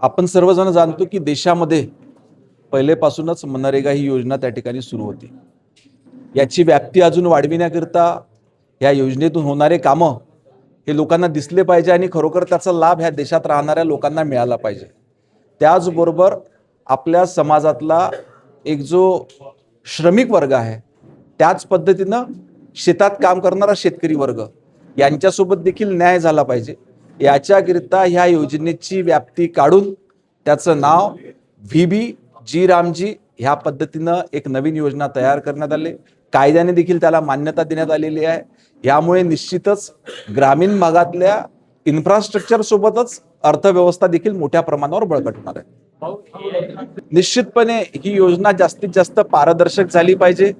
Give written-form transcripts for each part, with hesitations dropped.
आपण सर्वजण जाणतो की देशामध्ये पहिलेपासूनच मनरेगा ही योजना त्या ठिकाणी सुरू होती. याची व्याप्ती अजून वाढविण्याकरता या योजनेतून होणारे कामं हे लोकांना दिसले पाहिजे आणि खरोखर त्याचा लाभ ह्या देशात राहणाऱ्या लोकांना मिळाला पाहिजे. त्याचबरोबर आपल्या समाजातला एक जो श्रमिक वर्ग आहे, त्याच पद्धतीनं शेतात काम करणारा शेतकरी वर्ग यांच्यासोबत देखील न्याय झाला पाहिजे. याच्याकरिता ह्या योजनेची व्याप्ती काढून त्याचं नाव VBG रामजी ह्या पद्धतीनं एक नवीन योजना तयार करण्यात आली. कायद्याने देखील त्याला मान्यता देण्यात आलेली आहे. यामुळे निश्चितच ग्रामीण भागातल्या इन्फ्रास्ट्रक्चर सोबतच अर्थव्यवस्था देखील मोठ्या प्रमाणावर बळकट होणार आहे. निश्चितपणे ही योजना जास्तीत जास्त पारदर्शक झाली पाहिजे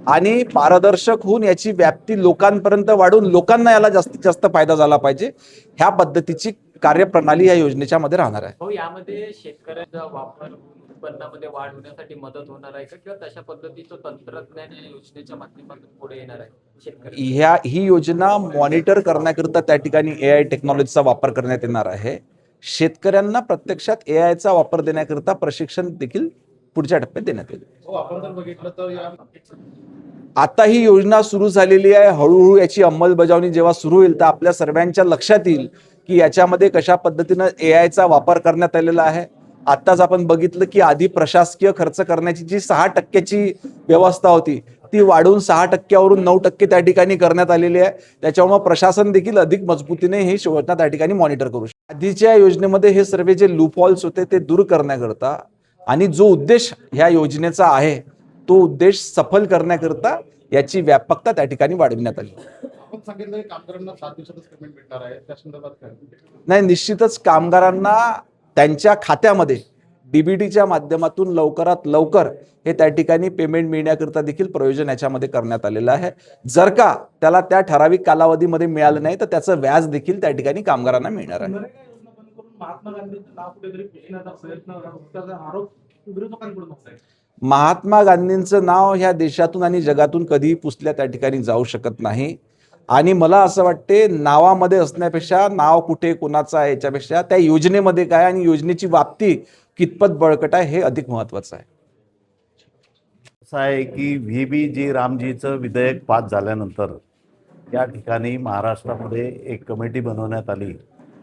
आणि पारदर्शक होऊन याची व्याप्ती लोकांपर्यंत वाढून लोकांना याला जास्तीत जास्त फायदा झाला पाहिजे. ह्या पद्धतीची कार्यप्रणाली या योजनेच्या मध्ये राहणार आहे. हो, यामध्ये शेतकऱ्यांचा वापर उत्पन्नामध्ये वाढ होण्यासाठी मदत होणार आहे का, किंवा तशा पद्धतीचं तंत्रज्ञान या योजनेच्या माध्यमातून पुढे येणार आहे शेतकरी? ही योजना मॉनिटर करण्याकरता त्या ठिकाणी AI टेक्नॉलॉजीचा वापर करण्यात येणार आहे. शेतकऱ्यांना प्रत्यक्षात AIचा वापर देण्याकरता प्रशिक्षण देखील पुढच्या टप्प्यात देण्यात येईल. आपण जर बघितलं तर आता ही योजना सुरू झालेली आहे. हळूहळू याची अंमलबजावणी जेव्हा सुरू होईल तर आपल्या सर्वांच्या लक्षात येईल की याच्यामध्ये कशा पद्धतीनं AIचा वापर करण्यात आलेला आहे. आत्ताच आपण बघितलं की आधी प्रशासकीय खर्च करण्याची जी 6% व्यवस्था होती ती वाढून 6%वरून 9% त्या ठिकाणी करण्यात आलेली आहे. त्याच्यामुळे प्रशासन देखील अधिक मजबूतीने ही योजना त्या ठिकाणी मॉनिटर करू शकते. आधीच्या योजनेमध्ये हे सर्व जे लूपहॉल्स होते ते दूर करण्याकरता आणि जो उद्देश ह्या योजनेचा आहे तो उद्देश सफल करण्याकरता याची व्यापकता त्या ठिकाणी वाढविण्यात आली. आपण सांगितलं कामगारांना 7 दिवसातच पेमेंट भेटणार आहे, त्या संदर्भात काय? नाही, निश्चितच कामगारांना त्यांच्या खात्यामध्ये DBTच्या माध्यमातून लवकरात लवकर हे त्या ठिकाणी पेमेंट मिळण्याकरता देखील प्रयोजन याच्यामध्ये करण्यात आलेलं आहे. जर का त्याला त्या ठराविक कालावधीमध्ये मिळालं नाही तर त्याचं व्याज देखील त्या ठिकाणी कामगारांना मिळणार आहे. महात्मा गांधींचं नाव कुठेतरी पुसण्याचा प्रयत्न त्याचा आरोप विरोधकांकडून होत आहे. महात्मा गांधींचं नाव ह्या देशातून आणि जगातून कधीही पुसल्या त्या ठिकाणी जाऊ शकत नाही. आणि मला असं वाटते नावामध्ये असण्यापेक्षा नाव कुठे कोणाचं आहे याच्यापेक्षा त्या योजनेमध्ये काय आणि योजनेची व्याप्ती कितपत बळकट आहे हे अधिक महत्वाचं आहे. असं आहे की VBG रामजीचं विधेयक पास झाल्यानंतर या ठिकाणी महाराष्ट्रामध्ये एक कमिटी बनवण्यात आली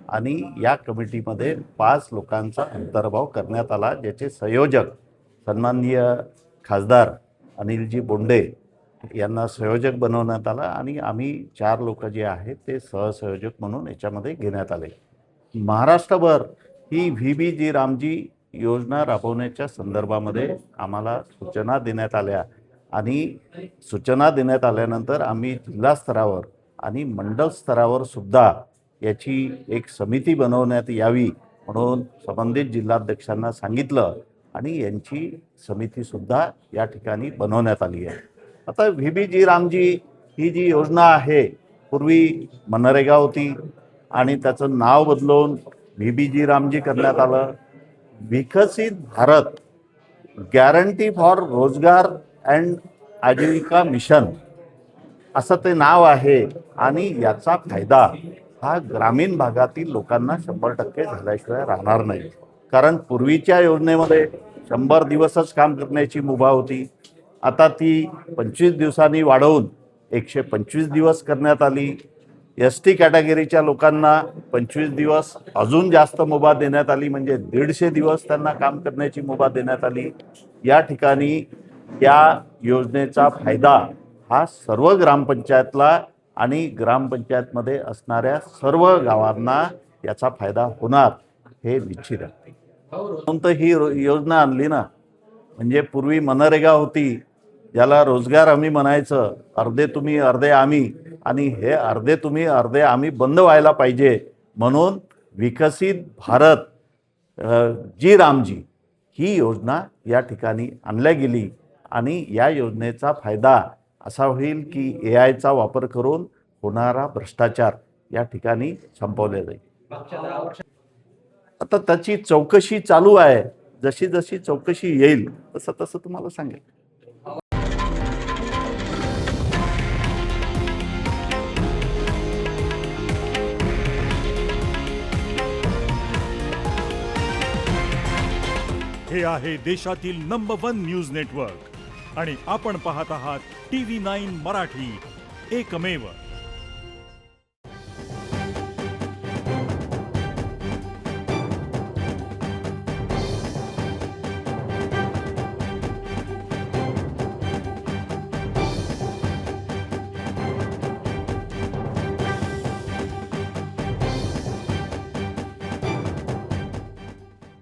आणि या कमिटीमध्ये 5 लोकांचा अंतर्भाव करण्यात आला, ज्याचे संयोजक सन्माननीय खासदार अनिलजी बोंडे यांना संयोजक बनवण्यात आला आणि आम्ही 4 लोक जे आहेत ते सहसंयोजक म्हणून याच्यामध्ये घेण्यात आले. महाराष्ट्रभर ही VBG रामजी योजना राबवण्याच्या संदर्भामध्ये आम्हाला सूचना देण्यात आल्या आणि सूचना देण्यात आल्यानंतर आम्ही जिल्हा स्तरावर आणि मंडल स्तरावर सुद्धा याची एक समिती बनवण्यात यावी म्हणून संबंधित जिल्हाध्यक्षांना सांगितलं आणि यांची समितीसुद्धा या ठिकाणी बनवण्यात आली आहे. आता VBG रामजी ही जी योजना आहे, पूर्वी मनरेगा होती आणि त्याचं नाव बदलून VBG रामजी करण्यात आलं. विकसित भारत गॅरंटी फॉर रोजगार अँड आजीविका मिशन असं ते नाव आहे आणि याचा फायदा हा ग्रामीण भागातील लोकांना 100% झाल्याशिवाय राहणार नाही. कारण पूर्वीच्या योजनेमध्ये 100 दिवसच काम करण्याची मुभा होती. आता ती 25 दिवसांनी वाढवून 125 दिवस करण्यात आली. ST कॅटेगरीच्या लोकांना 25 दिवस अजून जास्त मुभा देण्यात आली, म्हणजे 150 दिवस त्यांना काम करण्याची मुभा देण्यात आली. या ठिकाणी या योजनेचा फायदा हा सर्व ग्रामपंचायतला आणि ग्रामपंचायतमध्ये असणाऱ्या सर्व गावांना याचा फायदा होणार हे निश्चित आहे. म्हणून तर ही योजना आणली ना. म्हणजे पूर्वी मनरेगा होती, ज्याला रोजगार हमी म्हणायचं, अर्धे तुम्ही अर्धे आम्ही, आणि हे अर्धे तुम्ही अर्धे आम्ही बंद व्हायला पाहिजे म्हणून विकसित भारत जी रामजी ही योजना या ठिकाणी आणल्या गेली आणि या योजनेचा फायदा असा होईल की AIचा वापर करून होणारा भ्रष्टाचार या ठिकाणी संपवला जाईल. आता त्याची चौकशी चालू आहे. जशी जशी चौकशी येईल तसं तसं तुम्हाला सांगेल. हे आहे देशातील नंबर 1 न्यूज नेटवर्क आणि आपण पाहत आहात TV9 मराठी, एकमेव.